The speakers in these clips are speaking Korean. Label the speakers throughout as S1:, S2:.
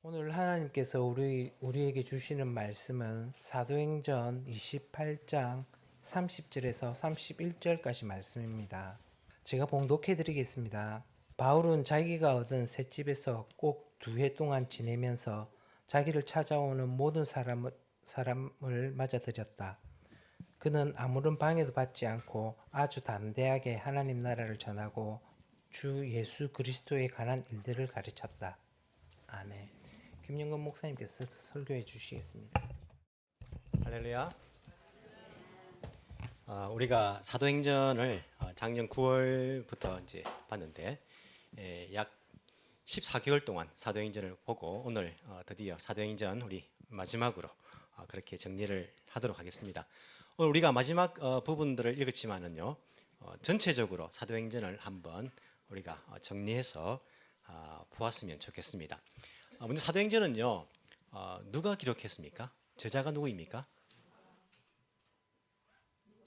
S1: 오늘 하나님께서 우리에게 주시는 말씀은 사도행전 28장 30절에서 31절까지 말씀입니다. 제가 봉독해 드리겠습니다. 바울은 자기가 얻은 셋집에서 꼭 2해 동안 지내면서 자기를 찾아오는 모든 사람을 맞아들였다. 그는 아무런 방해도 받지 않고 아주 담대하게 하나님 나라를 전하고 주 예수 그리스도에 관한 일들을 가르쳤다. 아멘. 김영건 목사님께서 설교해 주시겠습니다.
S2: 할렐루야. 우리가 사도행전을 작년 9월부터 이제 봤는데 약 14개월 동안 사도행전을 보고 오늘 드디어 사도행전 우리 마지막으로 그렇게 정리를 하도록 하겠습니다. 오늘 우리가 마지막 부분들을 읽었지만은요, 전체적으로 사도행전을 한번 우리가 정리해서 보았으면 좋겠습니다. 먼저 사도행전은요, 누가 기록했습니까? 저자가 누구입니까?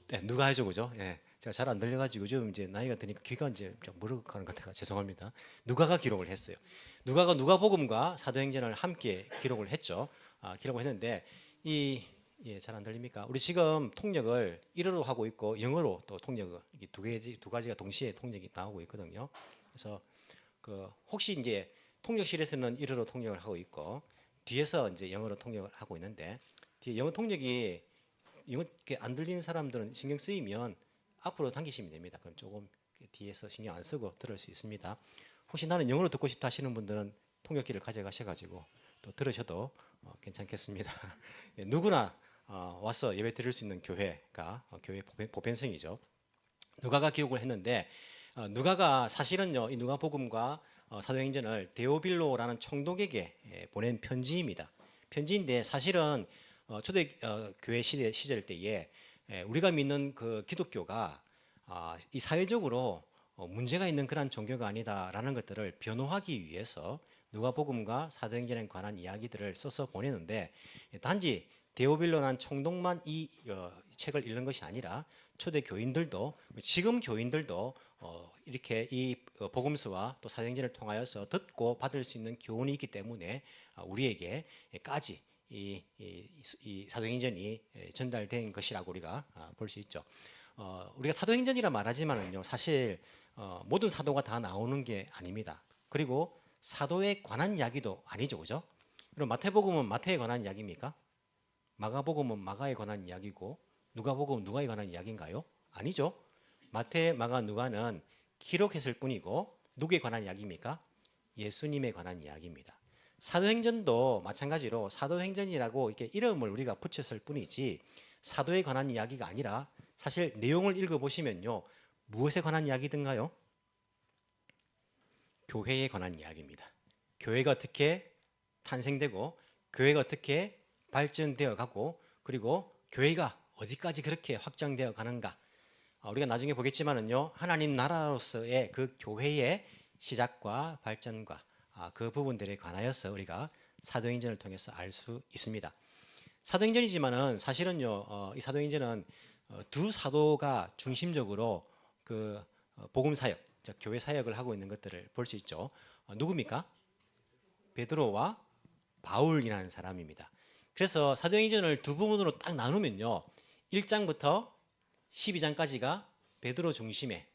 S2: 네, 누가 해줘, 그죠? 예, 제가 잘 안 들려가지고 좀 이제 나이가 드니까 귀가 이제 좀 멀어가는 것 같아서 죄송합니다. 누가가 기록을 했어요. 누가가 누가복음과 사도행전을 함께 기록을 했죠. 기록을 했는데 잘 안 들립니까? 우리 지금 통역을 일어로 하고 있고 영어로 또 통역을 이게 두 가지가 동시에 통역이 나오고 있거든요. 그래서 혹시 이제 통역실에서는 일어로 통역을 하고 있고 뒤에서 이제 영어로 통역을 하고 있는데 뒤에 영어 통역이 이거 안 들리는 사람들은 신경 쓰이면 앞으로 당기시면 됩니다. 그럼 조금 뒤에서 신경 안 쓰고 들을 수 있습니다. 혹시 나는 영어로 듣고 싶다 하시는 분들은 통역기를 가져가셔가지고 또 들으셔도 괜찮겠습니다. 예, 누구나 와서 예배 드릴 수 있는 교회가 교회 보편성이죠. 누가가 기록을 했는데 누가가 사실은요, 이 누가복음과 사도행전을 데오빌로라는 총독에게 보낸 편지입니다. 편지인데 사실은 초대 교회 시절 때에 우리가 믿는 그 기독교가 이 사회적으로 문제가 있는 그런 종교가 아니다라는 것들을 변호하기 위해서 누가복음과 사도행전에 관한 이야기들을 써서 보내는데 단지 데오빌로라는 총독만 이 책을 읽는 것이 아니라 초대 교인들도 지금 교인들도 이렇게 이 복음서와 또 사도행전을 통하여서 듣고 받을 수 있는 교훈이 있기 때문에 우리에게까지 이 사도행전이 전달된 것이라고 우리가 볼 수 있죠. 우리가 사도행전이라 말하지만은요, 사실 모든 사도가 다 나오는 게 아닙니다. 그리고 사도에 관한 이야기도 아니죠, 그죠? 그럼 마태복음은 마태에 관한 이야기입니까? 마가복음은 마가에 관한 이야기고 누가복음은 누가에 관한 이야기인가요? 아니죠. 마태, 마가, 누가는 기록했을 뿐이고 누구에 관한 이야기입니까? 예수님에 관한 이야기입니다. 사도행전도 마찬가지로 사도행전이라고 이렇게 이름을 우리가 붙였을 뿐이지 사도에 관한 이야기가 아니라 사실 내용을 읽어보시면요, 무엇에 관한 이야기든가요? 교회에 관한 이야기입니다. 교회가 어떻게 탄생되고 교회가 어떻게 발전되어 가고 그리고 교회가 어디까지 그렇게 확장되어 가는가, 우리가 나중에 보겠지만은요, 하나님 나라로서의 그 교회의 시작과 발전과 그 부분들에 관하여서 우리가 사도행전을 통해서 알 수 있습니다. 사도행전이지만은 사실은요, 이 사도행전은 두 사도가 중심적으로 그 복음 사역, 즉 교회 사역을 하고 있는 것들을 볼 수 있죠. 누굽니까? 베드로와 바울이라는 사람입니다. 그래서 사도행전을 두 부분으로 딱 나누면요, 1장부터 12장까지가 베드로 중심의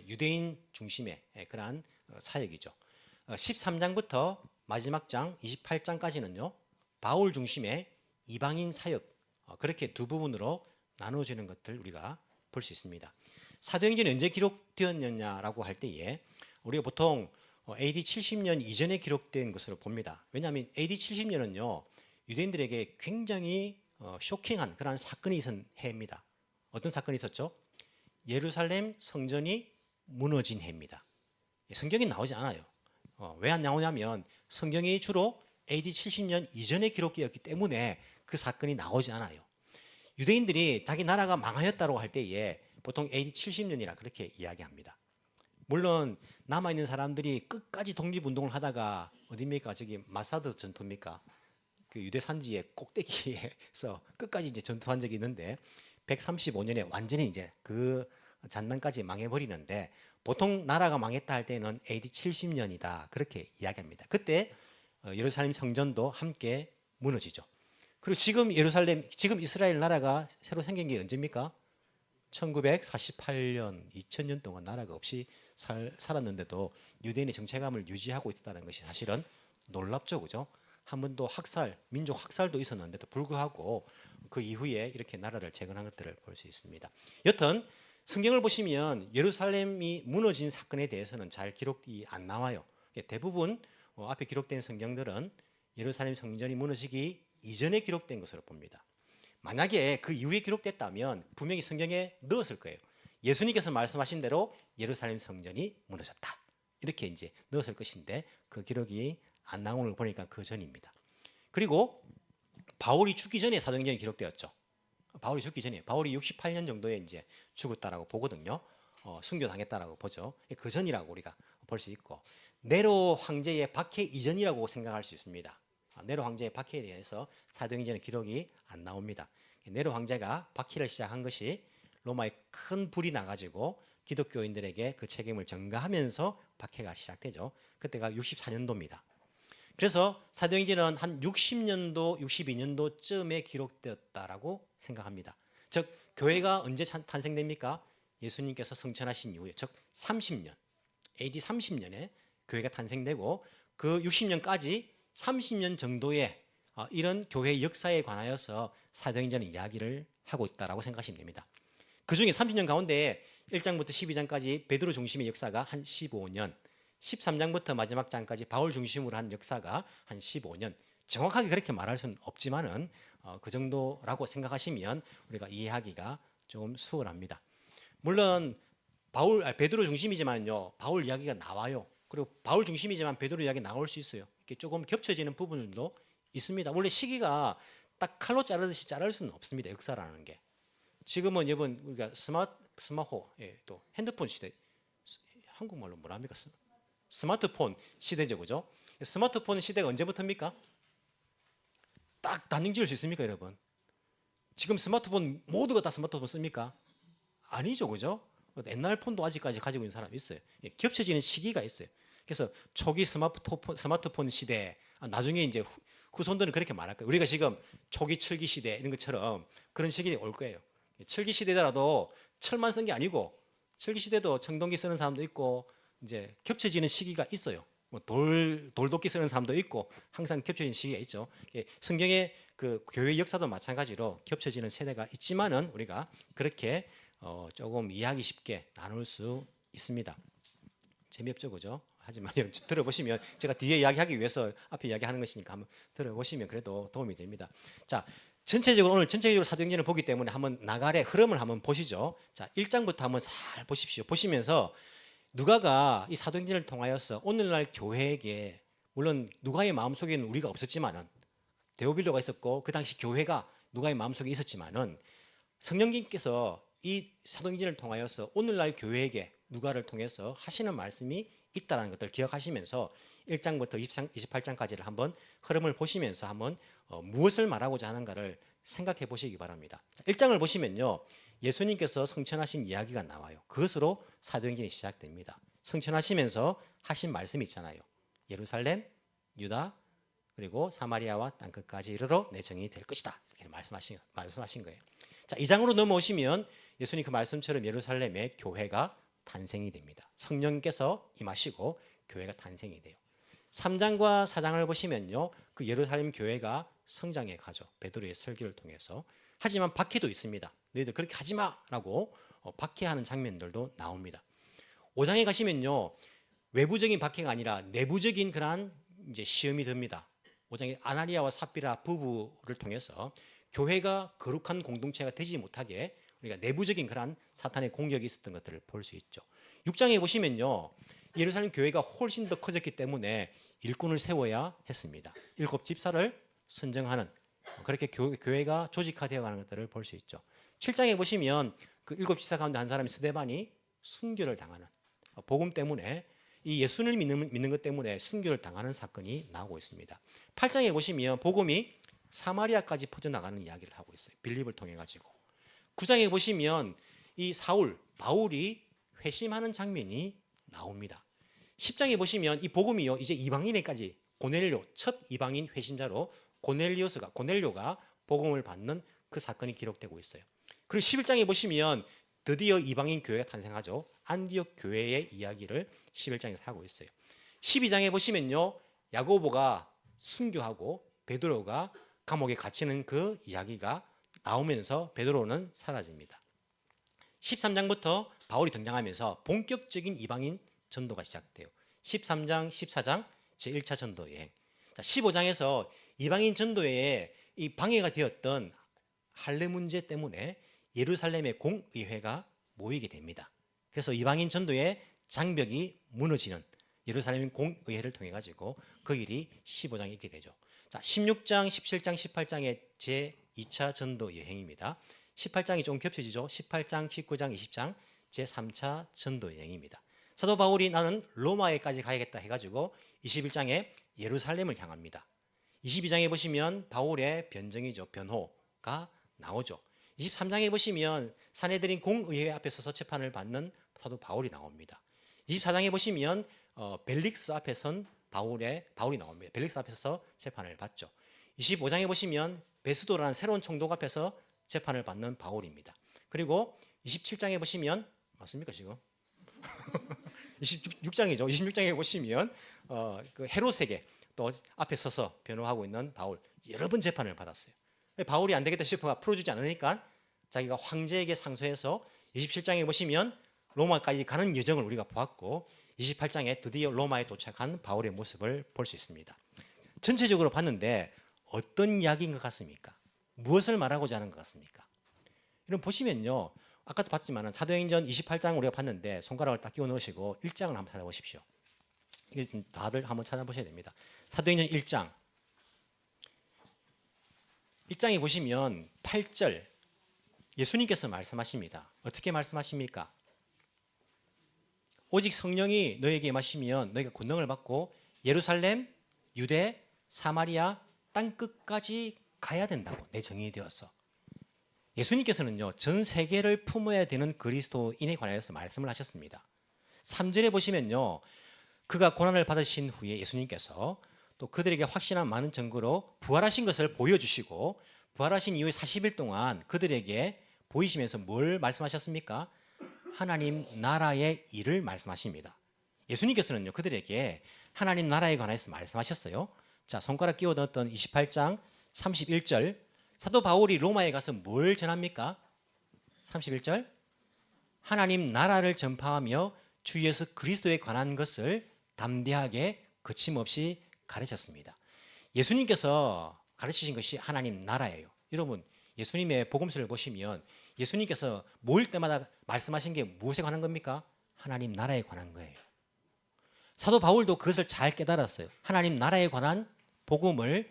S2: 유대인 중심의 그러한 사역이죠. 13장부터 마지막 장 28장까지는요, 바울 중심의 이방인 사역, 그렇게 두 부분으로 나누어지는 것들 우리가 볼 수 있습니다. 사도행전이 언제 기록되었느냐라고 할 때에 우리가 보통 AD 70년 이전에 기록된 것으로 봅니다. 왜냐하면 AD 70년은요, 유대인들에게 굉장히 쇼킹한 그런 사건이 있은 해입니다. 어떤 사건이 있었죠? 예루살렘 성전이 무너진 해입니다. 성경이 나오지 않아요. 왜 안 나오냐면 성경이 주로 AD 70년 이전에 기록되었기 때문에 그 사건이 나오지 않아요. 유대인들이 자기 나라가 망하였다고 할 때에 보통 AD 70년이라 그렇게 이야기합니다. 물론 남아있는 사람들이 끝까지 독립운동을 하다가 어디입니까? 저기 마사드 전투입니까? 그 유대 산지의 꼭대기에서 끝까지 이제 전투한 적이 있는데 135년에 완전히 이제 그 잔난까지 망해버리는데 보통 나라가 망했다 할 때는 AD 70년이다 그렇게 이야기합니다. 그때 예루살렘 성전도 함께 무너지죠. 그리고 지금 이스라엘 나라가 새로 생긴 게 언제입니까? 1948년, 2000년 동안 나라가 없이 살았는데도 유대인의 정체감을 유지하고 있다는 것이 사실은 놀랍죠, 그죠? 한 번도 민족 학살도 있었는데도 불구하고 그 이후에 이렇게 나라를 재건한 것들을 볼 수 있습니다. 여튼 성경을 보시면 예루살렘이 무너진 사건에 대해서는 잘 기록이 안 나와요. 대부분 앞에 기록된 성경들은 예루살렘 성전이 무너지기 이전에 기록된 것으로 봅니다. 만약에 그 이후에 기록됐다면 분명히 성경에 넣었을 거예요. 예수님께서 말씀하신 대로 예루살렘 성전이 무너졌다. 이렇게 이제 넣었을 것인데 그 기록이 안 나오는 걸 보니까 그 전입니다. 그리고 바울이 죽기 전에 사도행전이 기록되었죠. 바울이 죽기 전에 바울이 68년 정도에 이제 죽었다라고 보거든요. 순교당했다라고 보죠. 그 전이라고 우리가 볼 수 있고 네로 황제의 박해 이전이라고 생각할 수 있습니다. 네로 황제의 박해에 대해서 사도행전의 기록이 안 나옵니다. 네로 황제가 박해를 시작한 것이 로마에 큰 불이 나가지고 기독교인들에게 그 책임을 전가하면서 박해가 시작되죠. 그때가 64년도입니다. 그래서 사도행전은 한 60년도, 62년도쯤에 기록되었다라고 생각합니다. 즉 교회가 언제 탄생됩니까? 예수님께서 성천하신 이후에, 즉 30년, AD 30년에 교회가 탄생되고 그 60년까지 30년 정도의 이런 교회 역사에 관하여서 사도행전은 이야기를 하고 있다라고 생각하시면 됩니다. 그 중에 30년 가운데 1장부터 12장까지 베드로 중심의 역사가 한 15년, 13장부터 마지막 장까지 바울 중심으로 한 역사가 한 15년. 정확하게 그렇게 말할 수는 없지만은 그 정도라고 생각하시면 우리가 이해하기가 좀 수월합니다. 물론 베드로 중심이지만요, 바울 이야기가 나와요. 그리고 바울 중심이지만 베드로 이야기 나올 수 있어요. 이렇게 조금 겹쳐지는 부분들도 있습니다. 원래 시기가 딱 칼로 자르듯이 자를 수는 없습니다. 역사라는 게. 지금은 여러분 우리가 스마호, 또 핸드폰 시대, 한국말로 뭐라 합니까? 스마트폰 시대죠, 그죠? 스마트폰 시대가 언제부터입니까? 딱 단정 지을 수 있습니까, 여러분? 지금 스마트폰 모두가 다 스마트폰 씁니까? 아니죠, 그죠? 옛날 폰도 아직까지 가지고 있는 사람이 있어요. 겹쳐지는 시기가 있어요. 그래서 초기 스마트폰 시대, 나중에 이제 후손들은 그렇게 말할 거예요. 우리가 지금 초기 철기 시대 이런 것처럼 그런 시기가 올 거예요. 철기 시대더라도 철만 쓴 게 아니고 철기 시대도 청동기 쓰는 사람도 있고 이제 겹쳐지는 시기가 있어요. 뭐 돌도끼 쓰는 사람도 있고 항상 겹쳐지는 시기가 있죠. 성경의 그 교회 역사도 마찬가지로 겹쳐지는 세대가 있지만은 우리가 그렇게 조금 이해하기 쉽게 나눌 수 있습니다. 재미없죠, 그죠? 하지만 여러분 들어보시면 제가 뒤에 이야기하기 위해서 앞에 이야기하는 것이니까 한번 들어보시면 그래도 도움이 됩니다. 자, 오늘 전체적으로 사도행전을 보기 때문에 한번 나갈의 흐름을 한번 보시죠. 자, 1장부터 한번 잘 보십시오. 보시면서 누가가 이 사도행전을 통하여서 오늘날 교회에게, 물론 누가의 마음속에는 우리가 없었지만은 데오빌로가 있었고 그 당시 교회가 누가의 마음속에 있었지만은 성령님께서 이 사도행전을 통하여서 오늘날 교회에게 누가를 통해서 하시는 말씀이 있다는 것들 기억하시면서 1장부터 28장까지를 한번 흐름을 보시면서 한번 무엇을 말하고자 하는가를 생각해 보시기 바랍니다. 1장을 보시면요, 예수님께서 성천하신 이야기가 나와요. 그것으로 사도행전이 시작됩니다. 성천하시면서 하신 말씀이 있잖아요. 예루살렘, 유다, 그리고 사마리아와 땅끝까지 이르러 내 정이 될 것이다. 이렇게 말씀하신 거예요. 자, 2장으로 넘어오시면 예수님 그 말씀처럼 예루살렘의 교회가 탄생이 됩니다. 성령께서 임하시고 교회가 탄생이 돼요. 3장과 4장을 보시면요, 그 예루살렘 교회가 성장해 가죠. 베드로의 설교를 통해서. 하지만 박해도 있습니다. 너희들 그렇게 하지 마라고 박해하는 장면들도 나옵니다. 5장에 가시면요, 외부적인 박해가 아니라 내부적인 그러한 이제 시험이 듭니다. 5장에 아나니아와 삽비라 부부를 통해서 교회가 거룩한 공동체가 되지 못하게 우리가 내부적인 그러한 사탄의 공격이 있었던 것들을 볼 수 있죠. 6장에 보시면요, 예루살렘 교회가 훨씬 더 커졌기 때문에 일꾼을 세워야 했습니다. 7 집사를 선정하는, 그렇게 교회가 조직화되어 가는 것들을 볼 수 있죠. 7장에 보시면 그 7 집사 가운데 한 사람이 스데반이 순교를 당하는, 복음 때문에 이 예수를 믿는 것 때문에 순교를 당하는 사건이 나오고 있습니다. 8장에 보시면 복음이 사마리아까지 퍼져나가는 이야기를 하고 있어요. 빌립을 통해 가지고. 9장에 보시면 이 바울이 회심하는 장면이 나옵니다. 10장에 보시면 이 복음이요, 이제 이방인에까지 고넬료 첫 이방인 회심자로 고넬료가 복음을 받는 그 사건이 기록되고 있어요. 그리고 11장에 보시면 드디어 이방인 교회가 탄생하죠. 안디옥 교회의 이야기를 11장에서 하고 있어요. 12장에 보시면요, 야고보가 순교하고 베드로가 감옥에 갇히는 그 이야기가 나오면서 베드로는 사라집니다. 13장부터 바울이 등장하면서 본격적인 이방인 전도가 시작돼요. 13장, 14장 제1차 전도 여행. 15장에서 이방인 전도에 이 방해가 되었던 할례 문제 때문에 예루살렘의 공의회가 모이게 됩니다. 그래서 이방인 전도의 장벽이 무너지는 예루살렘 공의회를 통해 가지고 그 일이 15장에 있게 되죠. 자, 16장, 17장, 18장의 제2차 전도 여행입니다. 18장이 좀 겹쳐지죠. 18장, 19장, 20장 제3차 전도 여행입니다. 사도 바울이 나는 로마에까지 가야겠다 해가지고 21장에 예루살렘을 향합니다. 22장에 보시면 바울의 변정이죠. 변호가 나오죠. 23장에 보시면 사내들인 공의회 앞에 서서 재판을 받는 사도 바울이 나옵니다. 24장에 보시면 벨릭스 앞에 선 바울이 나옵니다. 벨릭스 앞에서 재판을 받죠. 25장에 보시면 베스도라는 새로운 총독 앞에서 재판을 받는 바울입니다. 그리고 27장에 보시면 맞습니까 지금? 26장이죠. 26장에 보시면 그 헤롯에게 또 앞에 서서 변호하고 있는 바울 여러 번 재판을 받았어요. 바울이 안 되겠다 싶어가 풀어주지 않으니까 자기가 황제에게 상소해서 27장에 보시면 로마까지 가는 여정을 우리가 보았고 28장에 드디어 로마에 도착한 바울의 모습을 볼 수 있습니다. 전체적으로 봤는데 어떤 이야기인 것 같습니까? 무엇을 말하고자 하는 것 같습니까? 이런 보시면요. 아까도 봤지만 사도행전 28장 우리가 봤는데 손가락을 딱 끼워 넣으시고 1장을 한번 찾아보십시오. 이게 좀 다들 한번 찾아보셔야 됩니다. 사도행전 1장. 1장에 보시면 8절 예수님께서 말씀하십니다. 어떻게 말씀하십니까? 오직 성령이 너에게 임하시면 너희가 권능을 받고 예루살렘, 유대, 사마리아 땅끝까지 가야 된다고 내 정인이 되어서. 예수님께서는요 전 세계를 품어야 되는 그리스도인에 관하여서 말씀을 하셨습니다. 3절에 보시면요 그가 고난을 받으신 후에 예수님께서 또 그들에게 확신한 많은 증거로 부활하신 것을 보여주시고 부활하신 이후에 40일 동안 그들에게 보이시면서 뭘 말씀하셨습니까? 하나님 나라의 일을 말씀하십니다. 예수님께서는요 그들에게 하나님 나라에 관해서 말씀하셨어요. 자, 손가락 끼워 넣었던 28장 31절 사도 바울이 로마에 가서 뭘 전합니까? 31절 하나님 나라를 전파하며 주 예수 그리스도에 관한 것을 담대하게 거침없이 가르쳤습니다. 예수님께서 가르치신 것이 하나님 나라예요. 여러분 예수님의 복음서를 보시면 예수님께서 모일 때마다 말씀하신 게 무엇에 관한 겁니까? 하나님 나라에 관한 거예요. 사도 바울도 그것을 잘 깨달았어요. 하나님 나라에 관한 복음을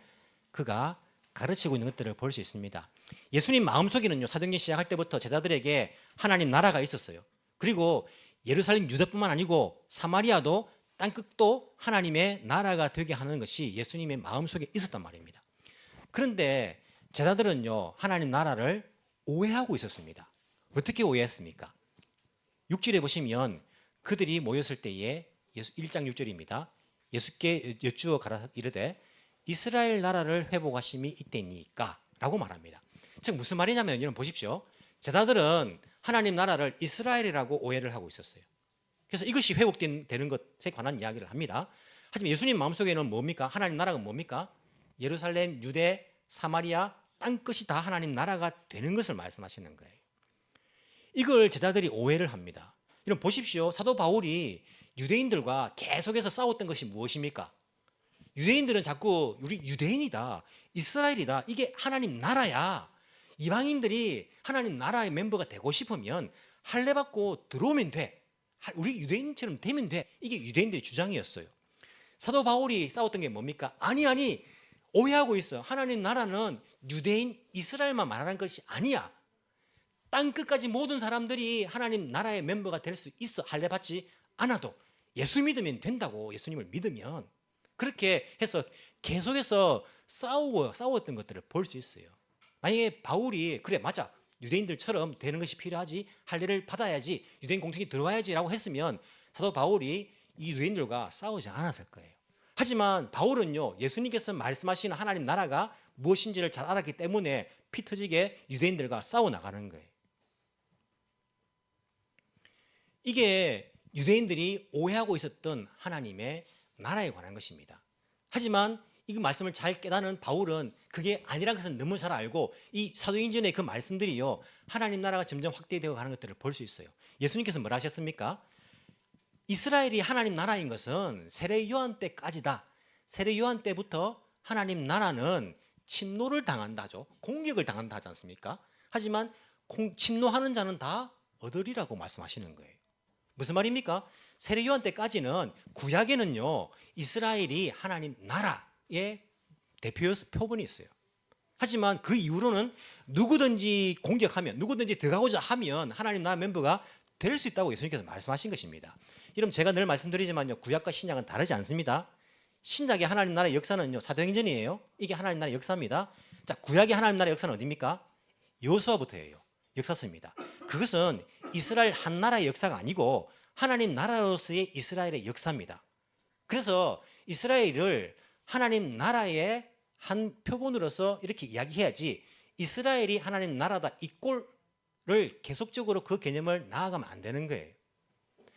S2: 그가 가르치고 있는 것들을 볼 수 있습니다. 예수님 마음속에는요 사도행전 시작할 때부터 제자들에게 하나님 나라가 있었어요. 그리고 예루살렘 유대뿐만 아니고 사마리아도 땅끝도 하나님의 나라가 되게 하는 것이 예수님의 마음속에 있었단 말입니다. 그런데 제자들은요 하나님 나라를 오해하고 있었습니다. 어떻게 오해했습니까? 6절에 보시면 그들이 모였을 때에 1장 6절입니다. 예수께 여쭈어 가라 이르되 이스라엘 나라를 회복하심이 이때니까 라고 말합니다. 즉 무슨 말이냐면 여러분 보십시오. 제자들은 하나님 나라를 이스라엘이라고 오해를 하고 있었어요. 그래서 이것이 회복되는 것에 관한 이야기를 합니다. 하지만 예수님 마음속에는 뭡니까? 하나님 나라가 뭡니까? 예루살렘, 유대, 사마리아 땅끝이 다 하나님 나라가 되는 것을 말씀하시는 거예요. 이걸 제자들이 오해를 합니다. 여러분 보십시오. 사도 바울이 유대인들과 계속해서 싸웠던 것이 무엇입니까? 유대인들은 자꾸 우리 유대인이다, 이스라엘이다, 이게 하나님 나라야. 이방인들이 하나님 나라의 멤버가 되고 싶으면 할례 받고 들어오면 돼. 우리 유대인처럼 되면 돼. 이게 유대인들의 주장이었어요. 사도 바울이 싸웠던 게 뭡니까? 아니 오해하고 있어. 하나님 나라는 유대인 이스라엘만 말하는 것이 아니야. 땅끝까지 모든 사람들이 하나님 나라의 멤버가 될 수 있어. 할례 받지 않아도 예수 믿으면 된다고. 예수님을 믿으면. 그렇게 해서 계속해서 싸웠던 것들을 볼 수 있어요. 만약에 바울이 그래 맞아 유대인들처럼 되는 것이 필요하지, 할례를 받아야지, 유대인 공통에 들어와야지 라고 했으면 사도 바울이 이 유대인들과 싸우지 않았을 거예요. 하지만 바울은요, 예수님께서 말씀하시는 하나님 나라가 무엇인지를 잘 알았기 때문에 피 터지게 유대인들과 싸워 나가는 거예요. 이게 유대인들이 오해하고 있었던 하나님의 나라에 관한 것입니다. 하지만 이 말씀을 잘 깨닫는 바울은 그게 아니라는 것은 너무 잘 알고 이 사도행전의 그 말씀들이요, 하나님 나라가 점점 확대되어 가는 것들을 볼 수 있어요. 예수님께서 뭐라 하셨습니까? 이스라엘이 하나님 나라인 것은 세례 요한 때까지다. 세례 요한 때부터 하나님 나라는 침노를 당한다죠. 공격을 당한다 하지 않습니까? 하지만 침노하는 자는 다 얻으리라고 말씀하시는 거예요. 무슨 말입니까? 세례 요한 때까지는 구약에는요, 이스라엘이 하나님 나라의 대표 표본이 있어요. 하지만 그 이후로는 누구든지 공격하면, 누구든지 들어가고자 하면 하나님 나라 멤버가 될 수 있다고 예수님께서 말씀하신 것입니다. 여러분, 제가 늘 말씀드리지만요, 구약과 신약은 다르지 않습니다. 신약의 하나님 나라의 역사는요, 사도행전이에요. 이게 하나님 나라의 역사입니다. 자, 구약의 하나님 나라의 역사는 어디입니까? 여호수아부터예요. 역사서입니다. 그것은 이스라엘 한 나라의 역사가 아니고 하나님 나라로서의 이스라엘의 역사입니다. 그래서 이스라엘을 하나님 나라의 한 표본으로서 이렇게 이야기해야지, 이스라엘이 하나님 나라다 이 꼴을 계속적으로 그 개념을 나아가면 안 되는 거예요.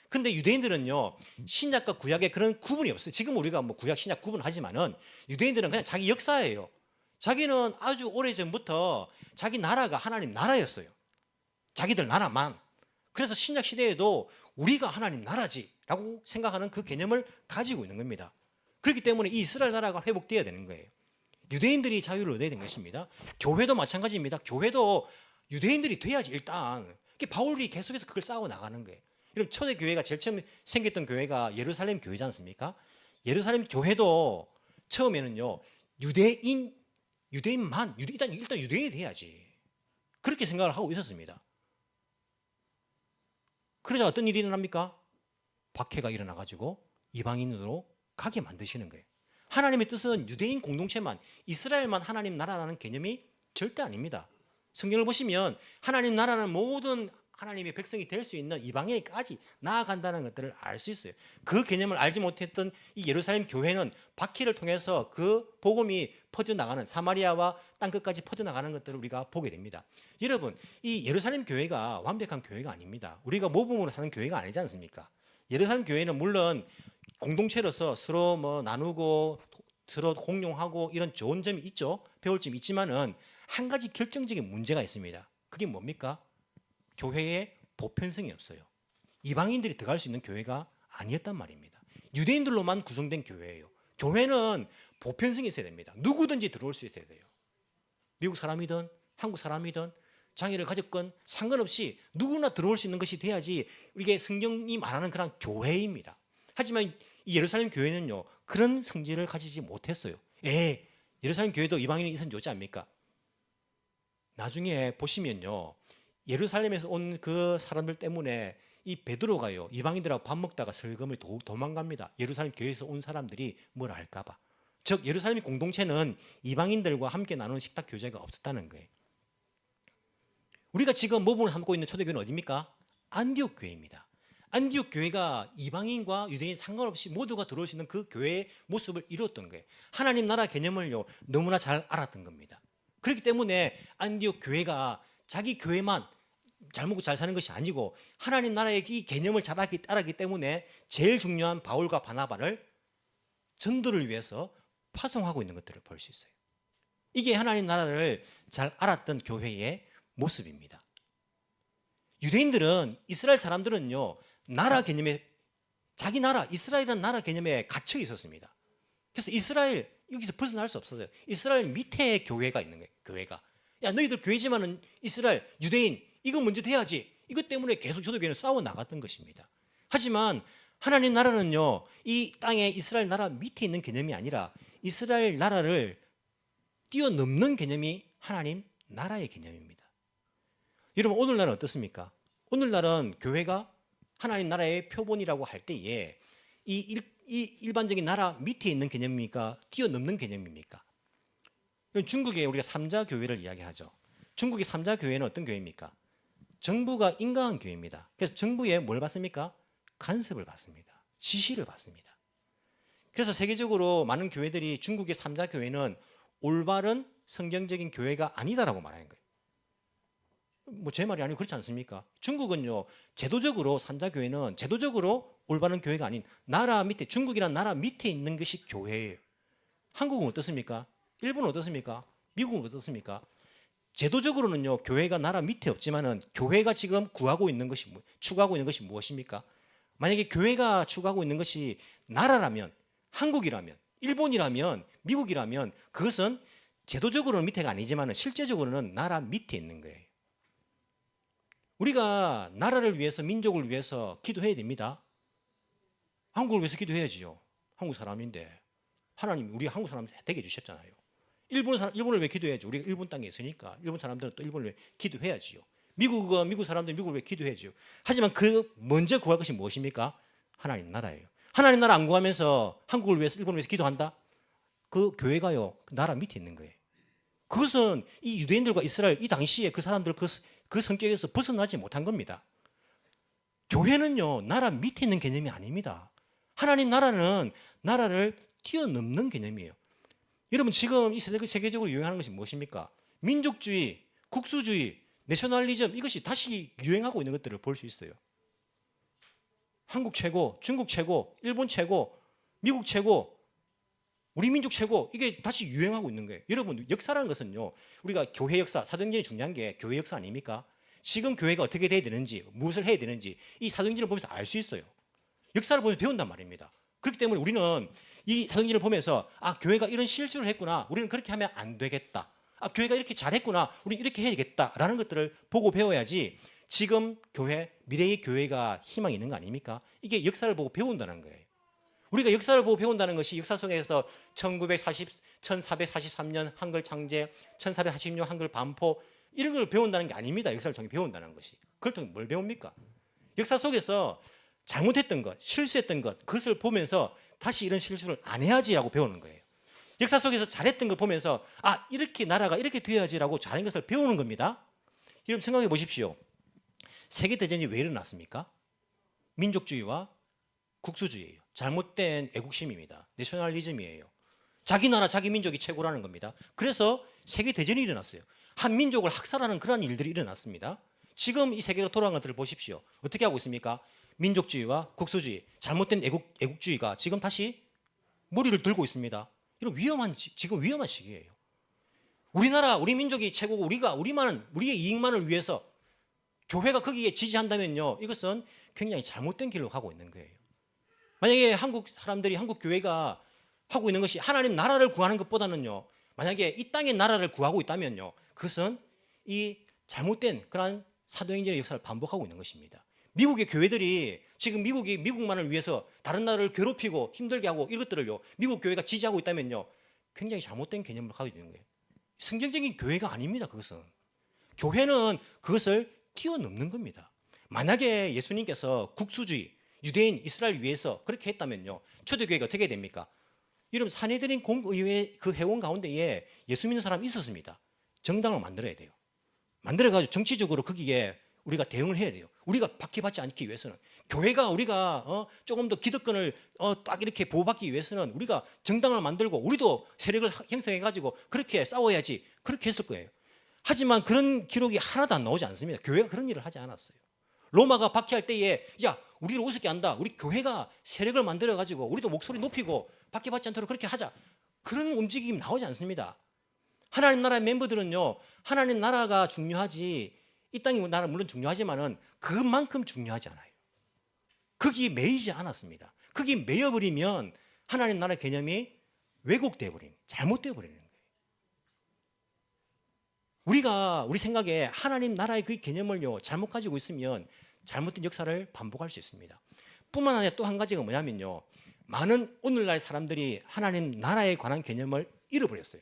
S2: 근데 유대인들은요, 신약과 구약에 그런 구분이 없어요. 지금 우리가 뭐 구약 신약 구분하지만은 유대인들은 그냥 자기 역사예요. 자기는 아주 오래전부터 자기 나라가 하나님 나라였어요. 자기들 나라만. 그래서 신약 시대에도 우리가 하나님 나라지라고 생각하는 그 개념을 가지고 있는 겁니다. 그렇기 때문에 이 이스라엘 나라가 회복되어야 되는 거예요. 유대인들이 자유를 얻어야 되는 것입니다. 교회도 마찬가지입니다. 교회도 유대인들이 돼야지 일단. 바울이 계속해서 그걸 싸워 나가는 거예요. 여러분, 초대 교회가 제일 처음 생겼던 교회가 예루살렘 교회지 않습니까? 예루살렘 교회도 처음에는요, 유대인만 일단 유대인이 돼야지, 그렇게 생각을 하고 있었습니다. 그러자 어떤 일이 일어납니까? 박해가 일어나가지고 이방인으로 가게 만드시는 거예요. 하나님의 뜻은 유대인 공동체만, 이스라엘만 하나님 나라라는 개념이 절대 아닙니다. 성경을 보시면 하나님 나라는 모든 하나님의 백성이 될 수 있는 이방인까지 나아간다는 것들을 알 수 있어요. 그 개념을 알지 못했던 이 예루살렘 교회는 박해를 통해서 그 복음이 퍼져나가는, 사마리아와 땅끝까지 퍼져나가는 것들을 우리가 보게 됩니다. 여러분, 이 예루살렘 교회가 완벽한 교회가 아닙니다. 우리가 모범으로 사는 교회가 아니지 않습니까? 예루살렘 교회는 물론 공동체로서 서로 뭐 나누고 서로 공용하고 이런 좋은 점이 있죠. 배울 점이 있지만은 한 가지 결정적인 문제가 있습니다. 그게 뭡니까? 교회에 보편성이 없어요. 이방인들이 들어갈 수 있는 교회가 아니었단 말입니다. 유대인들로만 구성된 교회예요. 교회는 보편성이 있어야 됩니다. 누구든지 들어올 수 있어야 돼요. 미국 사람이든 한국 사람이든 장애를 가졌건 상관없이 누구나 들어올 수 있는 것이 돼야지 이게 성경이 말하는 그런 교회입니다. 하지만 이 예루살렘 교회는요, 그런 성질을 가지지 못했어요. 예루살렘 교회도 이방인이 있으면 좋지 않습니까? 나중에 보시면요, 예루살렘에서 온 그 사람들 때문에 이 베드로가요, 이방인들하고 밥 먹다가 슬그머니 도망갑니다. 예루살렘 교회에서 온 사람들이 뭘 알까봐. 즉 예루살렘 공동체는 이방인들과 함께 나누는 식탁 교제가 없었다는 거예요. 우리가 지금 모범을 삼고 있는 초대교회는 어디입니까? 안디옥 교회입니다. 안디옥 교회가 이방인과 유대인 상관없이 모두가 들어올 수 있는 그 교회의 모습을 이루었던 거예요. 하나님 나라 개념을요, 너무나 잘 알았던 겁니다. 그렇기 때문에 안디옥 교회가 자기 교회만 잘 먹고 잘 사는 것이 아니고 하나님 나라의 이 개념을 잘 알았기 때문에 제일 중요한 바울과 바나바를 전도를 위해서 파송하고 있는 것들을 볼 수 있어요. 이게 하나님 나라를 잘 알았던 교회의 모습입니다. 유대인들은, 이스라엘 사람들은요, 나라 개념에, 자기 나라, 이스라엘이라는 나라 개념에 갇혀 있었습니다. 그래서 이스라엘, 여기서 벗어날 수 없어요. 이스라엘 밑에 교회가 있는 거예요. 교회가. 야, 너희들 교회지만은 이스라엘, 유대인, 이거 먼저 돼야지. 이것 때문에 계속 초대교회는 싸워 나갔던 것입니다. 하지만 하나님 나라는요, 이 땅에 이스라엘 나라 밑에 있는 개념이 아니라 이스라엘 나라를 뛰어넘는 개념이 하나님 나라의 개념입니다. 여러분, 오늘날은 어떻습니까? 오늘날은 교회가 하나님 나라의 표본이라고 할 때에 이 일반적인 나라 밑에 있는 개념입니까? 뛰어넘는 개념입니까? 중국에 우리가 삼자 교회를 이야기하죠. 중국의 삼자 교회는 어떤 교회입니까? 정부가 인가한 교회입니다. 그래서 정부에 뭘 받습니까? 간섭을 받습니다. 지시를 받습니다. 그래서 세계적으로 많은 교회들이 중국의 3자 교회는 올바른 성경적인 교회가 아니다라고 말하는 거예요. 뭐 제 말이 아니고 그렇지 않습니까? 중국은요, 제도적으로 3자 교회는 제도적으로 올바른 교회가 아닌 나라 밑에, 중국이란 나라 밑에 있는 것이 교회예요. 한국은 어떻습니까? 일본은 어떻습니까? 미국은 어떻습니까? 제도적으로는요, 교회가 나라 밑에 없지만은 교회가 지금 구하고 있는 것이 추구하고 있는 것이 무엇입니까? 만약에 교회가 추구하고 있는 것이 나라라면, 한국이라면, 일본이라면, 미국이라면 그것은 제도적으로는 밑에가 아니지만은 실제적으로는 나라 밑에 있는 거예요. 우리가 나라를 위해서, 민족을 위해서 기도해야 됩니다. 한국을 위해서 기도해야지요. 한국 사람인데 하나님 우리 한국 사람 되게 해주셨잖아요. 일본을 왜 기도해야죠? 우리가 일본 땅에 있으니까 일본 사람들은 또 일본을 왜 기도해야지요. 미국은 미국 사람들은 미국을 왜 기도해야지요. 하지만 그 먼저 구할 것이 무엇입니까? 하나님 나라예요. 하나님 나라 안 구하면서 한국을 위해서, 일본을 위해서 기도한다? 그 교회가요, 그 나라 밑에 있는 거예요. 그것은 이 유대인들과 이스라엘 이 당시에 그 사람들 그 성격에서 벗어나지 못한 겁니다. 교회는요, 나라 밑에 있는 개념이 아닙니다. 하나님 나라는 나라를 뛰어넘는 개념이에요. 여러분 지금 이 세계적으로 유행하는 것이 무엇입니까? 민족주의, 국수주의, 내셔널리즘, 이것이 다시 유행하고 있는 것들을 볼 수 있어요. 한국 최고, 중국 최고, 일본 최고, 미국 최고, 우리 민족 최고, 이게 다시 유행하고 있는 거예요. 여러분 역사라는 것은요, 우리가 교회 역사, 사도행전이 중요한 게 교회 역사 아닙니까? 지금 교회가 어떻게 돼야 되는지, 무엇을 해야 되는지 이 사도행전을 보면서 알 수 있어요. 역사를 보면서 배운단 말입니다. 그렇기 때문에 우리는 이 사도행전을 보면서 아, 교회가 이런 실수를 했구나, 우리는 그렇게 하면 안 되겠다, 아, 교회가 이렇게 잘했구나, 우리는 이렇게 해야겠다라는 것들을 보고 배워야지 지금 교회, 미래의 교회가 희망이 있는 거 아닙니까? 이게 역사를 보고 배운다는 거예요. 우리가 역사를 보고 배운다는 것이 역사 속에서 1443년 한글 창제, 1446년 한글 반포 이런 걸 배운다는 게 아닙니다. 역사를 통해 배운다는 것이. 그걸 통해 뭘 배웁니까? 역사 속에서 잘못했던 것, 실수했던 것, 그것을 보면서 다시 이런 실수를 안 해야지라고 배우는 거예요. 역사 속에서 잘했던 걸 보면서 아, 이렇게 나라가 이렇게 되어야지라고 잘한 것을 배우는 겁니다. 여러분 생각해 보십시오. 세계대전이 왜 일어났습니까? 민족주의와 국수주의예요. 잘못된 애국심입니다. 내셔널리즘이에요. 자기 나라, 자기 민족이 최고라는 겁니다. 그래서 세계대전이 일어났어요. 한 민족을 학살하는 그런 일들이 일어났습니다. 지금 이 세계가 돌아간 것들을 보십시오. 어떻게 하고 있습니까? 민족주의와 국수주의, 잘못된 애국주의가 지금 다시 머리를 들고 있습니다. 이런 지금 위험한 시기예요. 우리나라, 우리 민족이 최고고 우리의 이익만을 위해서 교회가 거기에 지지한다면요, 이것은 굉장히 잘못된 길로 가고 있는 거예요. 만약에 한국 사람들이, 한국 교회가 하고 있는 것이 하나님 나라를 구하는 것보다는요, 만약에 이 땅의 나라를 구하고 있다면요, 그것은 이 잘못된 그러한 사도행전의 역사를 반복하고 있는 것입니다. 미국의 교회들이 지금 미국이 미국만을 위해서 다른 나라를 괴롭히고 힘들게 하고 이것들을요, 미국 교회가 지지하고 있다면요, 굉장히 잘못된 개념을 가지고 있는 거예요. 성경적인 교회가 아닙니다. 그것은 교회는 그것을 뛰어넘는 겁니다. 만약에 예수님께서 국수주의, 유대인, 이스라엘 위해서 그렇게 했다면요, 초대교회가 어떻게 됩니까? 여러분 산헤드린 공의회 그 회원 가운데에 예수 믿는 사람이 있었습니다. 정당을 만들어야 돼요. 만들어가지고 정치적으로 거기에 우리가 대응을 해야 돼요. 우리가 박해받지 않기 위해서는, 교회가 우리가 조금 더 기득권을 딱 이렇게 보호받기 위해서는 우리가 정당을 만들고 우리도 세력을 형성해가지고 그렇게 싸워야지, 그렇게 했을 거예요. 하지만 그런 기록이 하나도 안 나오지 않습니다. 교회가 그런 일을 하지 않았어요. 로마가 박해할 때에 야, 우리를 우습게 한다, 우리 교회가 세력을 만들어가지고 우리도 목소리 높이고 박해받지 않도록 그렇게 하자, 그런 움직임이 나오지 않습니다. 하나님 나라의 멤버들은요, 하나님 나라가 중요하지, 이 땅의 나라 물론 중요하지만은 그만큼 중요하지 않아요. 거기에 매이지 않았습니다. 거기에 매여버리면 하나님 나라의 개념이 왜곡되어 버리는, 잘못되어 버리는 거예요. 우리 생각에 하나님 나라의 그 개념을요, 잘못 가지고 있으면 잘못된 역사를 반복할 수 있습니다. 뿐만 아니라 또 한 가지가 뭐냐면요, 많은 오늘날 사람들이 하나님 나라에 관한 개념을 잃어버렸어요.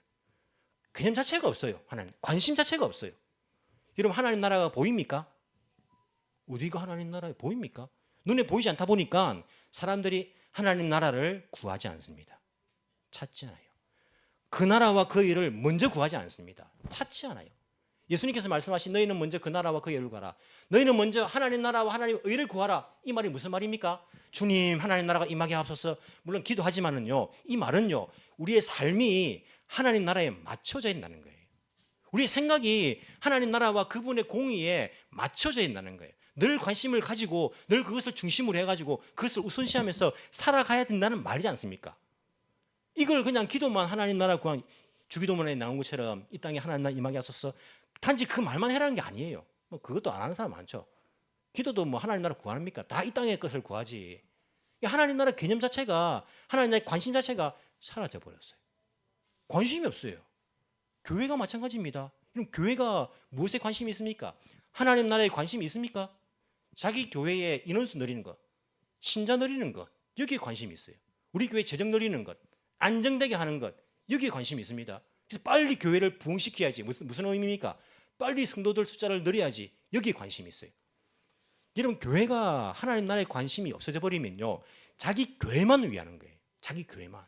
S2: 개념 자체가 없어요. 하나님 관심 자체가 없어요. 여러분 하나님 나라가 보입니까? 어디가 하나님 나라에 보입니까? 눈에 보이지 않다 보니까 사람들이 하나님 나라를 구하지 않습니다. 찾지 않아요. 그 나라와 그 일을 먼저 구하지 않습니다. 찾지 않아요. 예수님께서 말씀하신 너희는 먼저 그 나라와 그 의를 구하라. 너희는 먼저 하나님 나라와 하나님 의를 구하라. 이 말이 무슨 말입니까? 주님 하나님 나라가 임하게 하옵소서. 물론 기도하지만은요. 이 말은요. 우리의 삶이 하나님 나라에 맞춰져 있다는 거예요. 우리의 생각이 하나님 나라와 그분의 공의에 맞춰져 있다는 거예요. 늘 관심을 가지고 늘 그것을 중심으로 해가지고 그것을 우선시하면서 살아가야 된다는 말이지 않습니까? 이걸 그냥 기도만 하나님 나라 구한 주기도문에 나온 것처럼 이 땅에 하나님 나라 임하게 하소서 단지 그 말만 해라는 게 아니에요. 뭐 그것도 안 하는 사람 많죠. 기도도 뭐 하나님 나라 구합니까? 다 이 땅의 것을 구하지. 하나님 나라 개념 자체가 하나님 나라의 관심 자체가 사라져 버렸어요. 관심이 없어요. 교회가 마찬가지입니다. 그럼 교회가 무엇에 관심이 있습니까? 하나님 나라에 관심이 있습니까? 자기 교회의 인원수 늘리는 것, 신자 늘리는 것, 여기에 관심이 있어요. 우리 교회 재정 늘리는 것, 안정되게 하는 것, 여기에 관심이 있습니다. 그래서 빨리 교회를 부흥시켜야지. 무슨 의미입니까? 빨리 성도들 숫자를 늘려야지. 여기에 관심이 있어요. 여러분, 교회가 하나님 나라에 관심이 없어져 버리면요, 자기 교회만 위하는 거예요. 자기 교회만.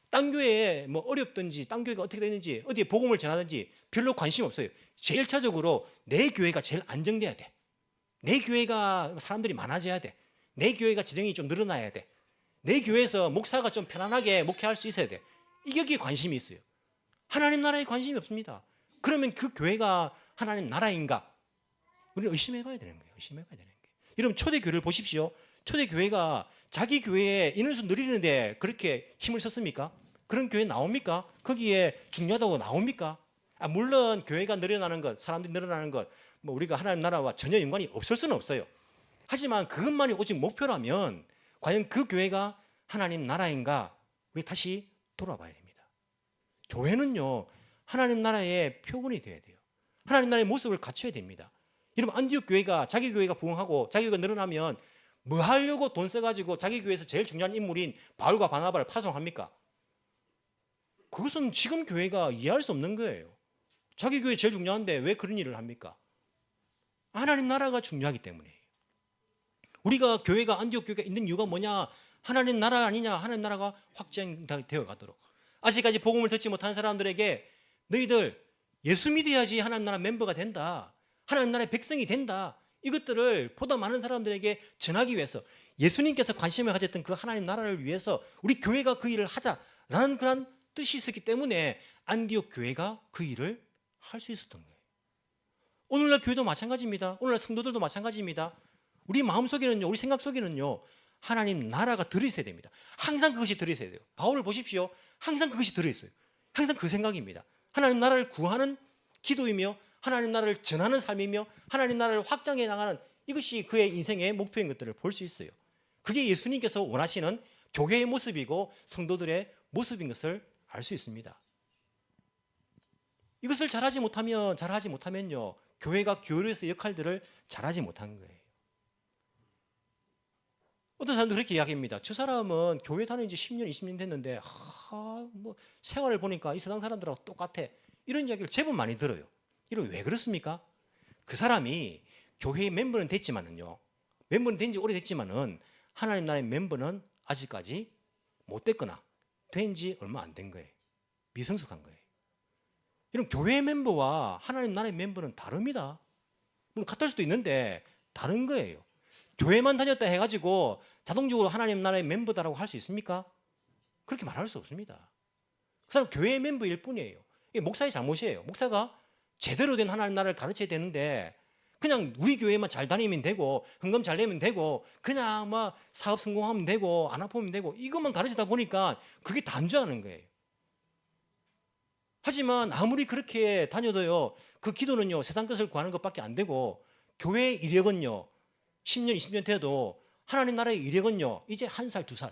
S2: 딴 교회에 뭐 어렵든지 딴 교회가 어떻게 되는지 어디에 복음을 전하든지 별로 관심 없어요. 제일 차적으로 내 교회가 제일 안정돼야 돼. 내 교회가 사람들이 많아져야 돼. 내 교회가 재정이 좀 늘어나야 돼. 내 교회에서 목사가 좀 편안하게 목회할 수 있어야 돼. 이게 관심이 있어요. 하나님 나라에 관심이 없습니다. 그러면 그 교회가 하나님 나라인가? 우리는 의심해 봐야 되는 거예요. 의심해 봐야 되는 거예요. 여러분, 초대교회를 보십시오. 초대교회가 자기 교회에 인원수 늘리는데 그렇게 힘을 썼습니까? 그런 교회 나옵니까? 거기에 중요하다고 나옵니까? 물론 교회가 늘어나는 것, 사람들이 늘어나는 것, 뭐 우리가 하나님 나라와 전혀 연관이 없을 수는 없어요. 하지만 그것만이 오직 목표라면 과연 그 교회가 하나님 나라인가? 우리 다시 돌아봐야 됩니다. 교회는요, 하나님 나라의 표본이 돼야 돼요. 하나님 나라의 모습을 갖춰야 됩니다. 여러분, 안디옥 교회가 자기 교회가 부흥하고 자기 교회가 늘어나면 뭐 하려고 돈 써가지고 자기 교회에서 제일 중요한 인물인 바울과 바나바를 파송합니까? 그것은 지금 교회가 이해할 수 없는 거예요. 자기 교회 제일 중요한데 왜 그런 일을 합니까? 하나님 나라가 중요하기 때문이에요. 우리가 교회가 안디옥 교회가 있는 이유가 뭐냐? 하나님 나라 아니냐? 하나님 나라가 확장되어 가도록. 아직까지 복음을 듣지 못한 사람들에게 너희들 예수 믿어야지 하나님 나라 멤버가 된다. 하나님 나라의 백성이 된다. 이것들을 보다 많은 사람들에게 전하기 위해서 예수님께서 관심을 가졌던 그 하나님 나라를 위해서 우리 교회가 그 일을 하자라는 그런 뜻이 있었기 때문에 안디옥 교회가 그 일을 할 수 있었던 거예요. 오늘날 교회도 마찬가지입니다. 오늘날 성도들도 마찬가지입니다. 우리 마음속에는요, 우리 생각 속에는요, 하나님 나라가 들어있어야 됩니다. 항상 그것이 들어있어야 돼요. 바울을 보십시오. 항상 그것이 들어있어요. 항상 그 생각입니다. 하나님 나라를 구하는 기도이며 하나님 나라를 전하는 삶이며 하나님 나라를 확장해 나가는 이것이 그의 인생의 목표인 것들을 볼 수 있어요. 그게 예수님께서 원하시는 교회의 모습이고 성도들의 모습인 것을 알 수 있습니다. 이것을 잘하지 못하면요, 교회가 교회에서 역할들을 잘하지 못한 거예요. 어떤 사람도 그렇게 이야기합니다. 저 사람은 교회 다닌 지 10년, 20년 됐는데 뭐 생활을 보니까 이 세상 사람들하고 똑같아. 이런 이야기를 제법 많이 들어요. 이거 왜 그렇습니까? 그 사람이 교회의 멤버는 됐지만은요, 멤버는 된 지 오래됐지만은 하나님 나라의 멤버는 아직까지 못 됐거나 된 지 얼마 안 된 거예요. 미성숙한 거예요. 이런 교회 멤버와 하나님 나라의 멤버는 다릅니다. 물론 같을 수도 있는데 다른 거예요. 교회만 다녔다 해가지고 자동적으로 하나님 나라의 멤버다라고 할 수 있습니까? 그렇게 말할 수 없습니다. 그 사람 교회의 멤버일 뿐이에요. 이게 목사의 잘못이에요. 목사가 제대로 된 하나님 나라를 가르쳐야 되는데 그냥 우리 교회만 잘 다니면 되고 헌금 잘 내면 되고 그냥 막 사업 성공하면 되고 안 아프면 되고 이것만 가르치다 보니까 그게 단죄하는 거예요. 하지만 아무리 그렇게 다녀도요, 그 기도는요, 세상 것을 구하는 것밖에 안 되고 교회의 이력은요, 10년, 20년 돼도 하나님 나라의 이력은요, 이제 1살, 2살.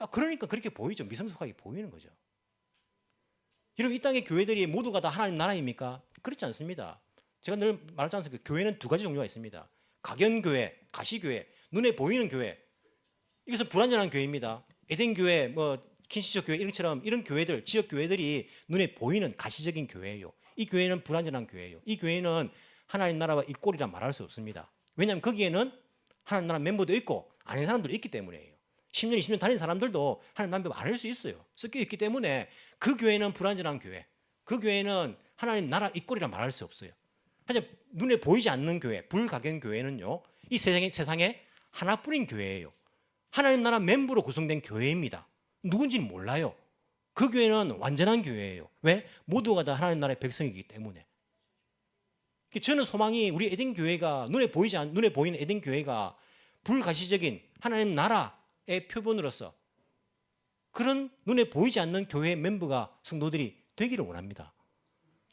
S2: 그러니까 그렇게 보이죠. 미성숙하게 보이는 거죠. 여러분, 이 땅의 교회들이 모두가 다 하나님 나라입니까? 그렇지 않습니다. 제가 늘 말하지 않습니까? 교회는 두 가지 종류가 있습니다. 각연교회, 가시교회, 눈에 보이는 교회. 이것은 불완전한 교회입니다. 에덴교회, 킨시적 교회 이런처럼 이런 교회들, 지역 교회들이 눈에 보이는 가시적인 교회예요. 이 교회는 불완전한 교회예요. 이 교회는 하나님 나라와 일꼴이라 말할 수 없습니다. 왜냐하면 거기에는 하나님 나라 멤버도 있고 아닌 사람들도 있기 때문이에요. 10년, 20년 다닌 사람들도 하나님 멤버 아닐 수 있어요. 섞여 있기 때문에 그 교회는 불완전한 교회. 그 교회는 하나님 나라 일꼴이라 말할 수 없어요. 하지만 눈에 보이지 않는 교회, 불가경 교회는요, 이 세상에 하나뿐인 교회예요. 하나님 나라 멤버로 구성된 교회입니다. 누군지는 몰라요. 그 교회는 완전한 교회예요. 왜? 모두가 다 하나님 나라의 백성이기 때문에. 저는 소망이 우리 에덴 교회가 눈에 보이는 에덴 교회가 불가시적인 하나님 나라의 표본으로서 그런 눈에 보이지 않는 교회 멤버가 성도들이 되기를 원합니다.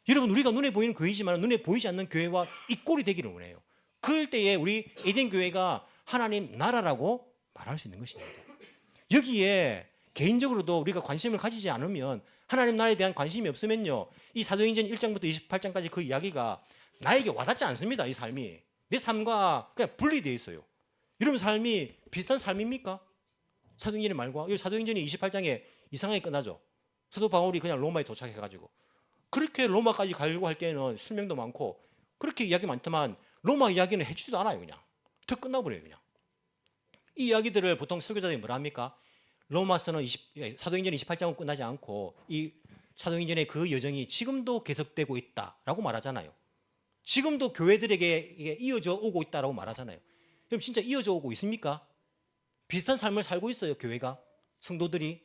S2: 여러분, 우리가 눈에 보이는 교회이지만 눈에 보이지 않는 교회와 이꼴이 되기를 원해요. 그럴 때에 우리 에덴 교회가 하나님 나라라고 말할 수 있는 것입니다. 여기에 개인적으로도 우리가 관심을 가지지 않으면, 하나님 나라에 대한 관심이 없으면요, 이 사도행전 1장부터 28장까지 그 이야기가 나에게 와닿지 않습니다. 이 삶이 내 삶과 그냥 분리되어 있어요. 여러분 삶이 비슷한 삶입니까? 사도행전의 말과. 이 사도행전이 28장에 이상하게 끝나죠. 사도 바울이 그냥 로마에 도착해가지고 그렇게 로마까지 가려고 할 때는 설명도 많고 그렇게 이야기 많지만 로마 이야기는 해주지도 않아요. 그냥 더 끝나버려요. 그냥 이 이야기들을 보통 설교자들이 뭐라 합니까? 로마서는 사도행전 28장은 끝나지 않고 이 사도행전의 그 여정이 지금도 계속되고 있다라고 말하잖아요. 지금도 교회들에게 이게 이어져 오고 있다라고 말하잖아요. 그럼 진짜 이어져 오고 있습니까? 비슷한 삶을 살고 있어요. 교회가, 성도들이.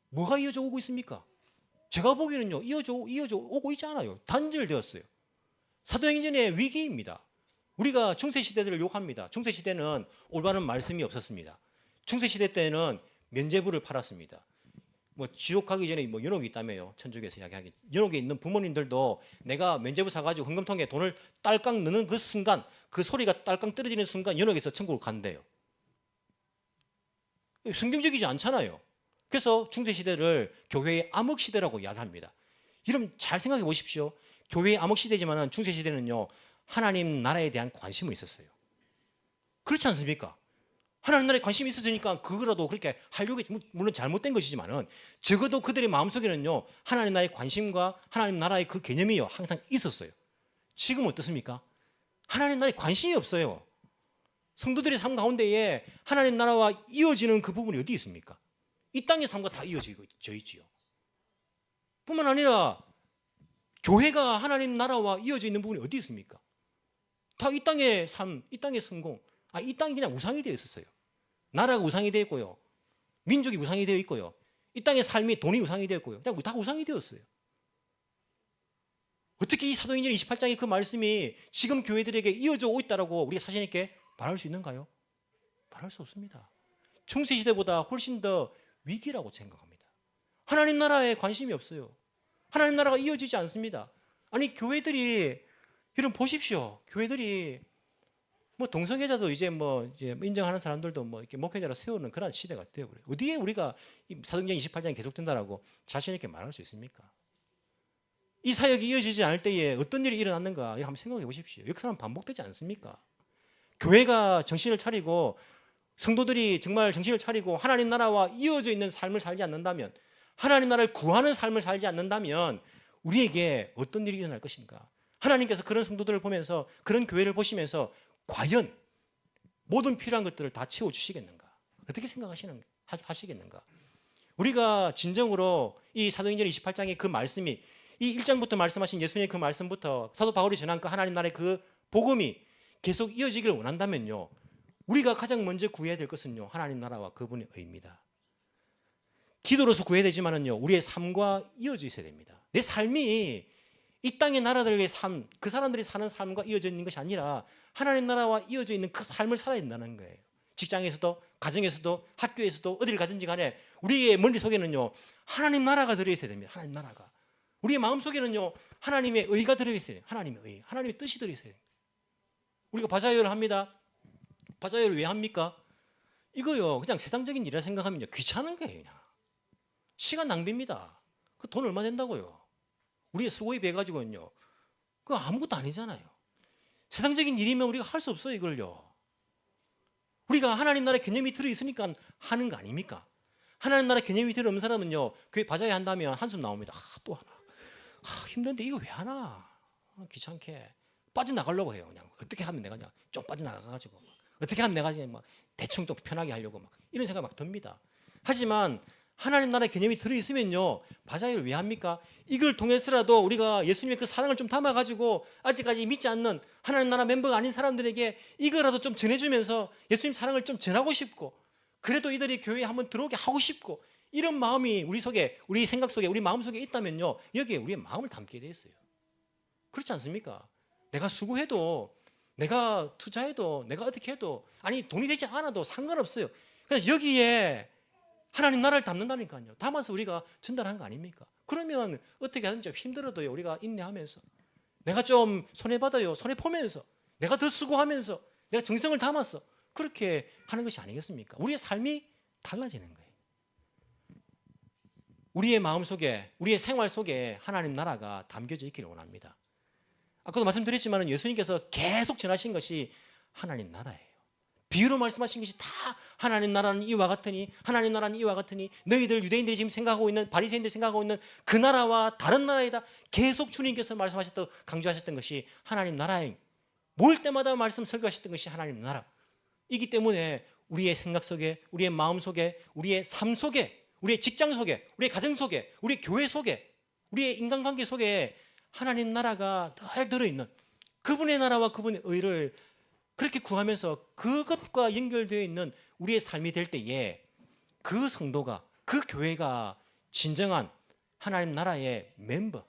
S2: 뭐가 이어져 오고 있습니까? 제가 보기에는요, 이어져 오고 있지 않아요. 단절되었어요. 사도행전의 위기입니다. 우리가 중세시대들을 욕합니다. 중세시대는 올바른 말씀이 없었습니다. 중세시대 때는 면죄부를 팔았습니다. 뭐 지옥 가기 전에 뭐 연옥이 있다며요. 천주교에서 이야기하기. 연옥에 있는 부모님들도 내가 면죄부 사가지고 헌금통에 돈을 딸깍 넣는 그 순간, 그 소리가 딸깍 떨어지는 순간 연옥에서 천국을 간대요. 성경적이지 않잖아요. 그래서 중세시대를 교회의 암흑시대라고 이야기합니다. 여러분 잘 생각해 보십시오. 교회의 암흑시대지만 중세시대는요, 하나님 나라에 대한 관심은 있었어요. 그렇지 않습니까? 하나님 나라에 관심이 있어지니까 그거라도 그렇게 하려고, 물론 잘못된 것이지만은 적어도 그들의 마음속에는요, 하나님 나라의 관심과 하나님 나라의 그 개념이요 항상 있었어요. 지금 어떻습니까? 하나님 나라에 관심이 없어요. 성도들의 삶 가운데에 하나님 나라와 이어지는 그 부분이 어디 있습니까? 이 땅의 삶과 다 이어져 있지요. 뿐만 아니라 교회가 하나님 나라와 이어져 있는 부분이 어디 있습니까? 다 이 땅의 삶, 이 땅의 성공, 이 땅이 그냥 우상이 되어 있었어요. 나라가 우상이 되어 있고요, 민족이 우상이 되어 있고요, 이 땅의 삶이 돈이 우상이 되어 있고요, 그냥 다 우상이 되었어요. 어떻게 이 사도행전 28장의 그 말씀이 지금 교회들에게 이어져 오고 있다라고 우리가 자신 있게 말할 수 있는가요? 말할 수 없습니다. 중세시대보다 훨씬 더 위기라고 생각합니다. 하나님 나라에 관심이 없어요. 하나님 나라가 이어지지 않습니다. 아니 교회들이, 여러분 보십시오. 교회들이 뭐 동성애자도 이제 인정하는 사람들도 뭐 이렇게 목회자로 세우는 그런 시대가 되어버려요. 어디에 우리가 사도행전 28장이 계속된다라고 자신 있게 말할 수 있습니까? 이 사역이 이어지지 않을 때에 어떤 일이 일어났는가 한번 생각해 보십시오. 역사는 반복되지 않습니까? 교회가 정신을 차리고 성도들이 정말 정신을 차리고 하나님 나라와 이어져 있는 삶을 살지 않는다면, 하나님 나라를 구하는 삶을 살지 않는다면 우리에게 어떤 일이 일어날 것인가? 하나님께서 그런 성도들을 보면서, 그런 교회를 보시면서 과연 모든 필요한 것들을 다 채워주시겠는가? 어떻게 하시겠는가? 우리가 진정으로 이 사도행전 28장의 그 말씀이, 이 1장부터 말씀하신 예수님의 그 말씀부터 사도 바울이 전한 그 하나님 나라의 그 복음이 계속 이어지기를 원한다면요, 우리가 가장 먼저 구해야 될 것은요, 하나님 나라와 그분의 의입니다. 기도로서 구해야 되지만은요, 우리의 삶과 이어져 있어야 됩니다. 내 삶이 이 땅의 나라들의 삶, 그 사람들이 사는 삶과 이어져 있는 것이 아니라 하나님 나라와 이어져 있는 그 삶을 살아야 된다는 거예요. 직장에서도, 가정에서도, 학교에서도, 어디를 가든지 간에 우리의 머릿속에는요, 하나님 나라가 들어있어야 됩니다. 하나님 나라가. 우리의 마음속에는요, 하나님의 의가 들어있어요. 하나님의 의, 하나님의 뜻이 들어있어요. 우리가 바자회를 합니다. 바자회를 왜 합니까? 이거요, 그냥 세상적인 일이라 생각하면요, 귀찮은 거예요. 그냥. 시간 낭비입니다. 그 돈 얼마 된다고요? 우리의 수고에 비해 가지고는요, 그거 아무것도 아니잖아요. 세상적인 일이면 우리가 할 수 없어요, 이걸요. 우리가 하나님 나라의 개념이 들어있으니까 하는 거 아닙니까? 하나님 나라 개념이 들어없는 사람은요, 교회 바자회 한다면 한숨 나옵니다. 또 하나. 힘든데 이거 왜 하나? 귀찮게. 빠져나가려고 해요. 그냥 어떻게 하면 내가 그냥 좀 빠져나가가지고, 어떻게 하면 내가 그냥 막 대충 또 편하게 하려고 막 이런 생각 막 듭니다. 하지만 하나님 나라의 개념이 들어있으면요, 바자회를 왜 합니까? 이걸 통해서라도 우리가 예수님의 그 사랑을 좀 담아가지고 아직까지 믿지 않는 하나님 나라 멤버가 아닌 사람들에게 이거라도 좀 전해주면서 예수님 사랑을 좀 전하고 싶고, 그래도 이들이 교회에 한번 들어오게 하고 싶고, 이런 마음이 우리 속에, 우리 생각 속에, 우리 마음 속에 있다면요, 여기에 우리의 마음을 담게 돼 있어요. 그렇지 않습니까? 내가 수고해도, 내가 투자해도, 내가 어떻게 해도, 아니 돈이 되지 않아도 상관없어요. 그냥 여기에 하나님 나라를 담는다니까요. 담아서 우리가 전달한 거 아닙니까? 그러면 어떻게 하든지 좀 힘들어도요, 우리가 인내하면서, 내가 좀 손해받아요, 손해보면서, 내가 더 수고하면서, 내가 정성을 담아서 그렇게 하는 것이 아니겠습니까? 우리의 삶이 달라지는 거예요. 우리의 마음 속에, 우리의 생활 속에 하나님 나라가 담겨져 있기를 원합니다. 아까도 말씀드렸지만 예수님께서 계속 전하신 것이 하나님 나라예요. 비유로 말씀하신 것이 다 하나님 나라는 이와 같으니, 하나님 나라는 이와 같으니, 너희들 유대인들이 지금 생각하고 있는, 바리새인들이 생각하고 있는 그 나라와 다른 나라이다. 계속 주님께서 말씀하셨던, 강조하셨던 것이 하나님 나라에, 모일 때마다 말씀 설교하셨던 것이 하나님 나라이기 때문에 우리의 생각 속에, 우리의 마음 속에, 우리의 삶 속에, 우리의 직장 속에, 우리의 가정 속에, 우리의 교회 속에, 우리의 인간관계 속에 하나님 나라가 늘 들어있는, 그분의 나라와 그분의 의를 그렇게 구하면서 그것과 연결되어 있는 우리의 삶이 될 때에 그 성도가, 그 교회가 진정한 하나님 나라의 멤버,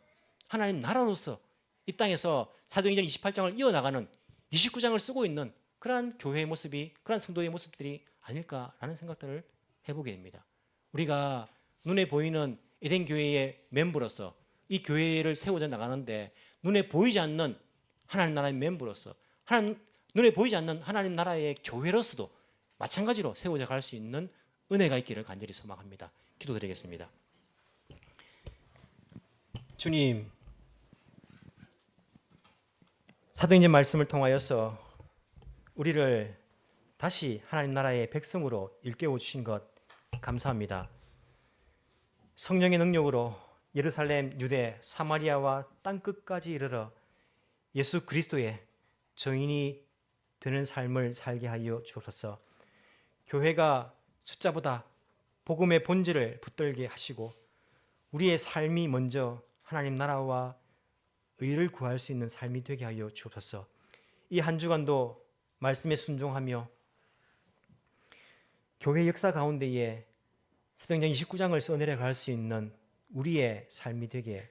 S2: 하나님 나라로서 이 땅에서 사도행전 28장을 이어나가는 29장을 쓰고 있는 그러한 교회의 모습이, 그러한 성도의 모습들이 아닐까라는 생각들을 해보게 됩니다. 우리가 눈에 보이는 에덴 교회의 멤버로서 이 교회를 세워져 나가는데, 눈에 보이지 않는 하나님 나라의 멤버로서, 눈에 보이지 않는 하나님 나라의 교회로서도 마찬가지로 세워져 갈 수 있는 은혜가 있기를 간절히 소망합니다. 기도드리겠습니다. 주님, 사도행전 말씀을 통하여서 우리를 다시 하나님 나라의 백성으로 일깨워 주신 것 감사합니다. 성령의 능력으로 예루살렘, 유대, 사마리아와 땅끝까지 이르러 예수 그리스도의 증인이 되는 삶을 살게 하여 주옵소서. 교회가 숫자보다 복음의 본질을 붙들게 하시고 우리의 삶이 먼저 하나님 나라와 의를 구할 수 있는 삶이 되게 하여 주옵소서. 이 한 주간도 말씀에 순종하며 교회 역사 가운데에 사도행전 29장을 써내려갈 수 있는 우리의 삶이 되게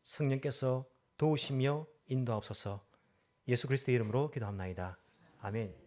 S2: 성령께서 도우시며 인도하옵소서. 예수 그리스도의 이름으로 기도합나이다. 아멘.